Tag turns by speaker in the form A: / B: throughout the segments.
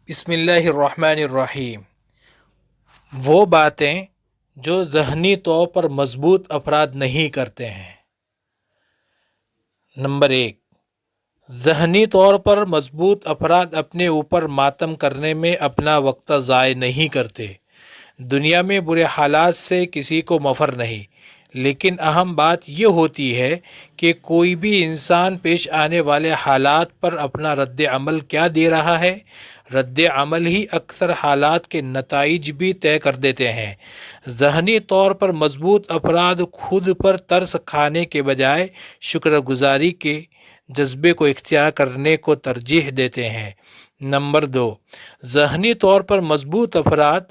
A: بسم اللہ الرحمن الرحیم۔ وہ باتیں جو ذہنی طور پر مضبوط افراد نہیں کرتے ہیں۔ نمبر 1، ذہنی طور پر مضبوط افراد اپنے اوپر ماتم کرنے میں اپنا وقت ضائع نہیں کرتے۔ دنیا میں برے حالات سے کسی کو مفر نہیں، لیکن اہم بات یہ ہوتی ہے کہ کوئی بھی انسان پیش آنے والے حالات پر اپنا رد عمل کیا دے رہا ہے۔ رد عمل ہی اکثر حالات کے نتائج بھی طے کر دیتے ہیں۔ ذہنی طور پر مضبوط افراد خود پر ترس کھانے کے بجائے شکر گزاری کے جذبے کو اختیار کرنے کو ترجیح دیتے ہیں۔ نمبر 2، ذہنی طور پر مضبوط افراد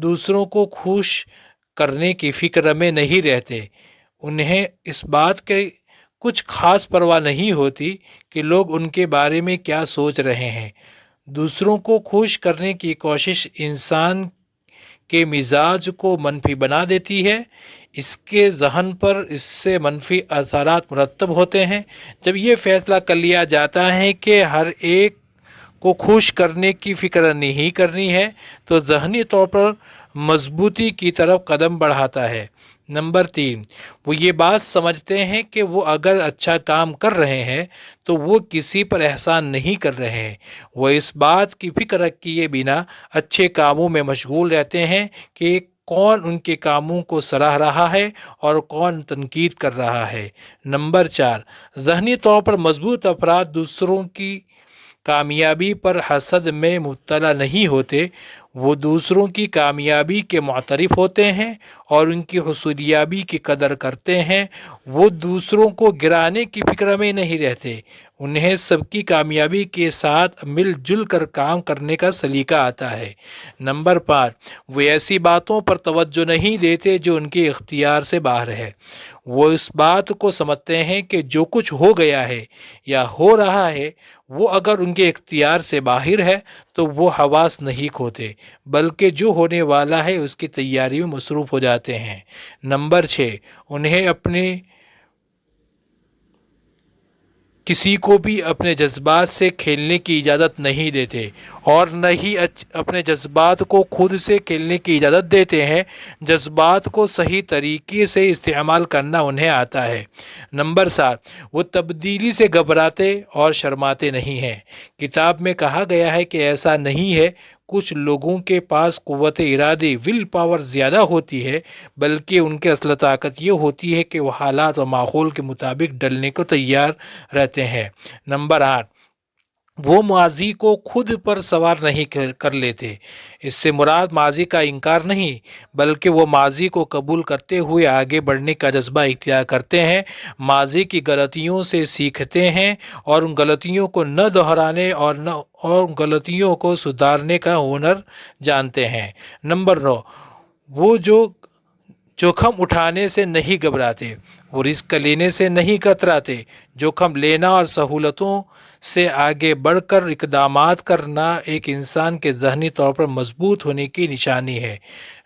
A: دوسروں کو خوش کرنے کی فکر میں نہیں رہتے۔ انہیں اس بات کی کچھ خاص پرواہ نہیں ہوتی کہ لوگ ان کے بارے میں کیا سوچ رہے ہیں۔ دوسروں کو خوش کرنے کی کوشش انسان کے مزاج کو منفی بنا دیتی ہے۔ اس کے ذہن پر اس سے منفی اثرات مرتب ہوتے ہیں۔ جب یہ فیصلہ کر لیا جاتا ہے کہ ہر ایک کو خوش کرنے کی فکر نہیں کرنی ہے تو ذہنی طور پر مضبوطی کی طرف قدم بڑھاتا ہے۔ نمبر 3، وہ یہ بات سمجھتے ہیں کہ وہ اگر اچھا کام کر رہے ہیں تو وہ کسی پر احسان نہیں کر رہے ہیں۔ وہ اس بات کی فکر کیے بنا اچھے کاموں میں مشغول رہتے ہیں کہ کون ان کے کاموں کو سراہ رہا ہے اور کون تنقید کر رہا ہے۔ نمبر 4، ذہنی طور پر مضبوط افراد دوسروں کی کامیابی پر حسد میں مبتلا نہیں ہوتے۔ وہ دوسروں کی کامیابی کے معترف ہوتے ہیں اور ان کی حصولیابی کی قدر کرتے ہیں۔ وہ دوسروں کو گرانے کی فکر میں نہیں رہتے۔ انہیں سب کی کامیابی کے ساتھ مل جل کر کام کرنے کا سلیقہ آتا ہے۔ نمبر 5، وہ ایسی باتوں پر توجہ نہیں دیتے جو ان کے اختیار سے باہر ہے۔ وہ اس بات کو سمجھتے ہیں کہ جو کچھ ہو گیا ہے یا ہو رہا ہے وہ اگر ان کے اختیار سے باہر ہے تو وہ حواس نہیں کھوتے، بلکہ جو ہونے والا ہے اس کی تیاری میں مصروف ہو جاتے ہیں۔ نمبر 6، انہیں کسی کو بھی اپنے جذبات سے کھیلنے کی اجازت نہیں دیتے اور نہ ہی اپنے جذبات کو خود سے کھیلنے کی اجازت دیتے ہیں۔ جذبات کو صحیح طریقے سے استعمال کرنا انہیں آتا ہے۔ نمبر 7، وہ تبدیلی سے گھبراتے اور شرماتے نہیں ہیں۔ کتاب میں کہا گیا ہے کہ ایسا نہیں ہے۔ کچھ لوگوں کے پاس قوت ارادی ول پاور زیادہ ہوتی ہے، بلکہ ان کی اصل طاقت یہ ہوتی ہے کہ وہ حالات و ماحول کے مطابق ڈھلنے کو تیار رہتے ہیں۔ نمبر 8، وہ ماضی کو خود پر سوار نہیں کر لیتے۔ اس سے مراد ماضی کا انکار نہیں، بلکہ وہ ماضی کو قبول کرتے ہوئے آگے بڑھنے کا جذبہ اختیار کرتے ہیں۔ ماضی کی غلطیوں سے سیکھتے ہیں اور ان غلطیوں کو نہ دہرانے اور ان غلطیوں کو سدھارنے کا ہنر جانتے ہیں۔ نمبر 9، وہ جوخم اٹھانے سے نہیں گھبراتے، وہ رسک لینے سے نہیں کتراتے۔ جوخم لینا اور سہولتوں سے آگے بڑھ کر اقدامات کرنا ایک انسان کے ذہنی طور پر مضبوط ہونے کی نشانی ہے۔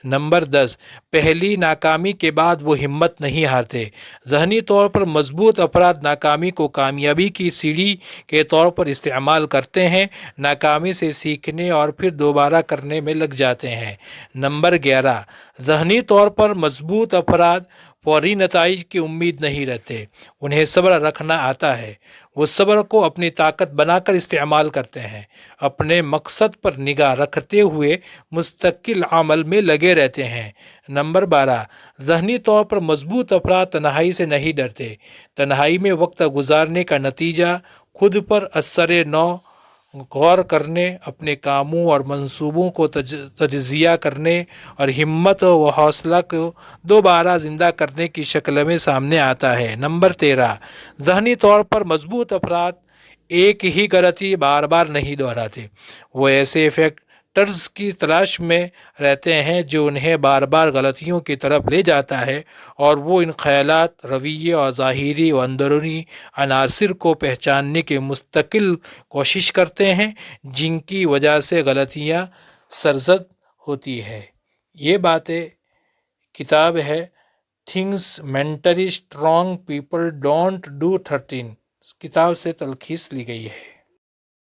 A: نمبر 10، پہلی ناکامی کے بعد وہ ہمت نہیں ہارتے۔ ذہنی طور پر مضبوط افراد ناکامی کو کامیابی کی سیڑھی کے طور پر استعمال کرتے ہیں۔ ناکامی سے سیکھنے اور پھر دوبارہ کرنے میں لگ جاتے ہیں۔ نمبر 11، ذہنی طور پر مضبوط افراد فوری نتائج کی امید نہیں رہتے۔ انہیں صبر رکھنا آتا ہے۔ وہ صبر کو اپنی طاقت بنا کر استعمال کرتے ہیں۔ اپنے مقصد پر نگاہ رکھتے ہوئے مستقل عمل میں لگے رہتے ہیں۔ نمبر 12، ذہنی طور پر مضبوط افراد تنہائی سے نہیں ڈرتے۔ تنہائی میں وقت گزارنے کا نتیجہ خود پر اثر نو غور کرنے، اپنے کاموں اور منصوبوں کو تجزیہ کرنے اور ہمت و حوصلہ کو دوبارہ زندہ کرنے کی شکل میں سامنے آتا ہے۔ نمبر 13، ذہنی طور پر مضبوط افراد ایک ہی غلطی بار بار نہیں دہراتے۔ وہ ایسے فیکٹرز کی تلاش میں رہتے ہیں جو انہیں بار بار غلطیوں کی طرف لے جاتا ہے، اور وہ ان خیالات، رویے اور ظاہری و اندرونی عناصر کو پہچاننے کی مستقل کوشش کرتے ہیں جن کی وجہ سے غلطیاں سرزد ہوتی ہیں۔ یہ باتیں کتاب ہے things mentally strong people don't do 13، کتاب سے تلخیص لی گئی ہے۔